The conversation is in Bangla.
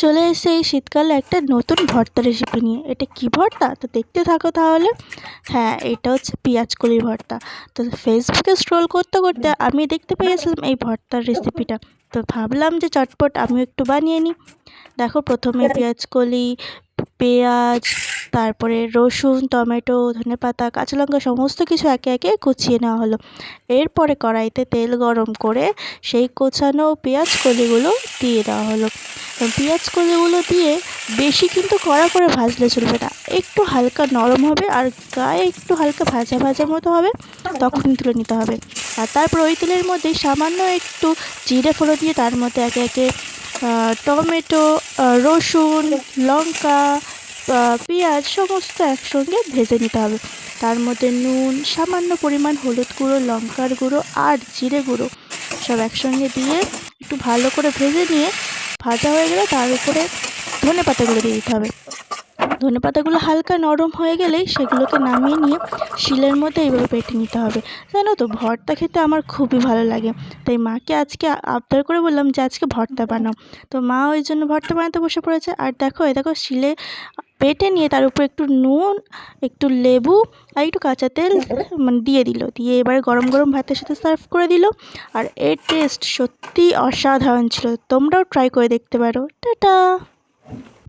চলে এসেছে এই শীতকালে একটা নতুন ভর্তা রেসিপি নিয়ে। এটা কি ভর্তা? তো দেখতে থাকো তাহলে। হ্যাঁ, এটা হচ্ছে পেঁয়াজকলির ভর্তা। তো ফেসবুকে স্ক্রল করতে করতে আমি দেখতে পেয়েছিলাম এই ভর্তার রেসিপিটা। তো ভাবলাম যে চটপট আমিও একটু বানিয়ে নিই। দেখো, প্রথমে পেঁয়াজকলি, পেঁয়াজ, তারপরে রসুন, টমেটো, ধনেপাতা, কাঁচা লঙ্কা সমস্ত কিছু একে একে কুচিয়ে নেওয়া হলো। এরপরে কড়াইতে তেল গরম করে সেই কোচানো পেঁয়াজকলিগুলো দিয়ে দেওয়া হলো। পেঁয়াজকলিগুলো দিয়ে বেশি কিন্তু কড়া করে ভাজলে চলবে না, একটু হালকা নরম হবে আর গায়ে একটু হালকা ভাজা ভাজা মতো হবে, তখনই তুলে নিতে হবে। আর তারপর ওই তেলের মধ্যে সামান্য একটু জিরে ফোড়ন দিয়ে তার মধ্যে একে একে টমেটো, রসুন, লঙ্কা, পেঁয়াজ সমস্ত একসঙ্গে ভেজে নিতে হবে। তার মধ্যে নুন, সামান্য পরিমাণ হলুদ গুঁড়ো, লঙ্কার গুঁড়ো আর জিরে গুঁড়ো সব একসঙ্গে দিয়ে একটু ভালো করে ভেজে নিয়ে, ভাজা হয়ে গেলে তার উপরে ধনেপাতাগুলো দিয়ে দিতে হবে। ধনেপাতাগুলো হালকা নরম হয়ে গেলেই সেগুলোকে নামিয়ে নিয়ে শিলের মধ্যে এইভাবে বেটে নিতে হবে। জানো তো, ভর্তা খেতে আমার খুবই ভালো লাগে, তাই মাকে আজকে আবদার করে বললাম যে আজকে ভর্তা বানাও। তো মা ওই জন্য ভর্তা বানাতে বসে পড়েছে। আর দেখো, দেখো শিলে বেটে নিয়ে তার উপর একটু নুন, একটু লেবু আর একটু কাঁচা তেল দিয়ে দিল। দিয়ে এবারে গরম গরম ভাতের সাথে সার্ভ করে দিল। আর এর টেস্ট সত্যিই অসাধারণ ছিল। তোমরাও ট্রাই করে দেখতে পারো। টাটা।